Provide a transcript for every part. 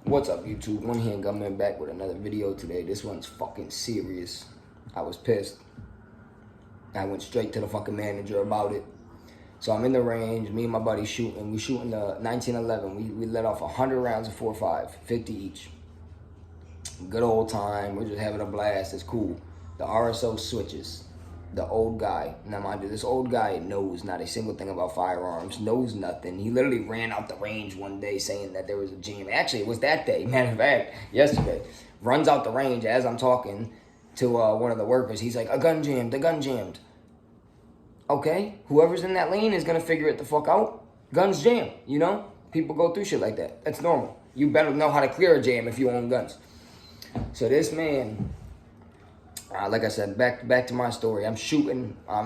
What's up, YouTube? One Handgunman back with another video today. This one's fucking serious. I was pissed. I went straight to the fucking manager about it. So I'm in the range, me and my buddy shooting. We shooting the 1911. We let off 100 rounds of 4.5, 50 each. Good old time. We're just having a blast. It's cool. The RSO switches. The old guy, now mind you, this old guy knows not a single thing about firearms, knows nothing. He literally ran out the range one day saying that there was a jam. Actually, it was that day, matter of fact, yesterday. Runs out the range as I'm talking to one of the workers. He's like, a gun jammed, a gun jammed. Okay, whoever's in that lane is going to figure it the fuck out. Guns jam, you know? People go through shit like that. That's normal. You better know how to clear a jam if you own guns. So this man... like I said, back to my story. I'm shooting. I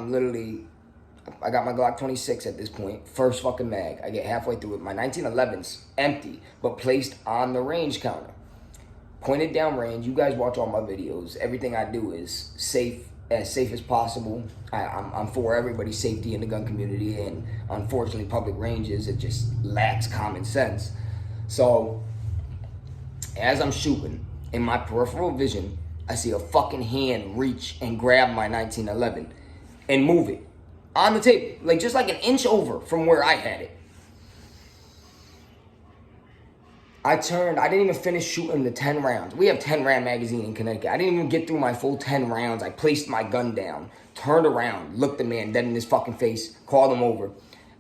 got my Glock 26 at this point. First fucking mag. I get halfway through it. My 1911's empty, but placed on the range counter. Pointed down range. You guys watch all my videos. Everything I do is safe as possible. I'm for everybody's safety in the gun community, and unfortunately, public ranges, it just lacks common sense. So, as I'm shooting, in my peripheral vision, I see a fucking hand reach and grab my 1911 and move it on the table, like just like an inch over from where I had it. I turned, I didn't even finish shooting the 10 rounds. We have 10 round magazine in Connecticut. I didn't even get through my full 10 rounds. I placed my gun down, turned around, looked the man dead in his fucking face, called him over.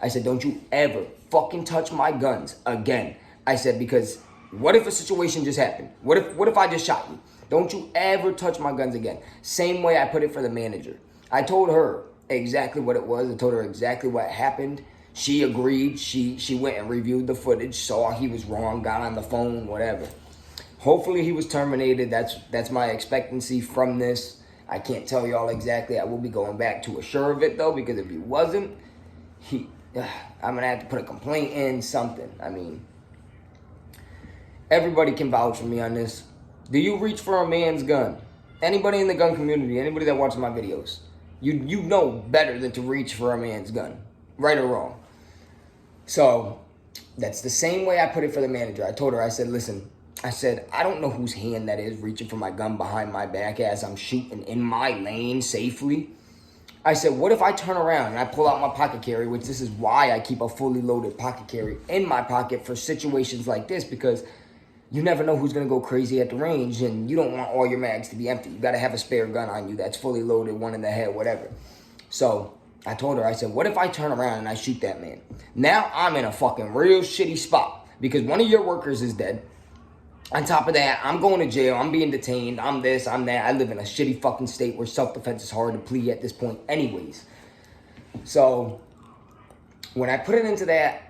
I said, don't you ever fucking touch my guns again. I said, because what if a situation just happened? What if I just shot you? Don't you ever touch my guns again. Same way I put it for the manager. I told her exactly what it was. I told her exactly what happened. She agreed. She went and reviewed the footage, saw he was wrong, got on the phone, whatever. Hopefully he was terminated. That's my expectancy from this. I can't tell y'all exactly. I will be going back to assure of it, though, because if he wasn't, I'm going to have to put a complaint in, something. I mean, everybody can vouch for me on this. Do you reach for a man's gun? Anybody in the gun community, anybody that watches my videos, you know better than to reach for a man's gun, right or wrong. So that's the same way I put it for the manager. I told her, I said, listen, I said, I don't know whose hand that is reaching for my gun behind my back as I'm shooting in my lane safely. I said, what if I turn around and I pull out my pocket carry, which this is why I keep a fully loaded pocket carry in my pocket for situations like this, because you never know who's going to go crazy at the range, and you don't want all your mags to be empty. You got to have a spare gun on you that's fully loaded, one in the head, whatever. So I told her, I said, what if I turn around and I shoot that man? Now I'm in a fucking real shitty spot because one of your workers is dead. On top of that, I'm going to jail. I'm being detained. I'm this, I'm that. I live in a shitty fucking state where self-defense is hard to plead at this point anyways. So when I put it into that,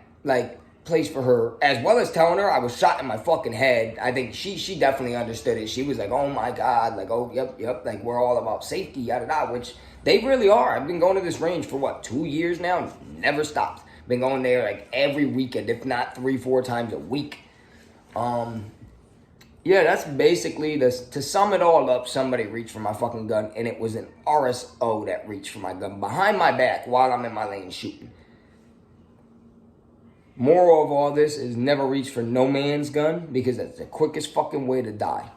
place for her, as well as telling her I was shot in my fucking head, I think she definitely understood it. She was like, oh my God, like, oh, yep, like, we're all about safety, yada, yada, which they really are. I've been going to this range for, what, 2 years now? Never stopped. Been going there, like, every weekend, if not 3-4 times a week. Yeah, that's basically this. To sum it all up, somebody reached for my fucking gun, and it was an RSO that reached for my gun behind my back while I'm in my lane shooting. Moral of all this is never reach for no man's gun, because that's the quickest fucking way to die.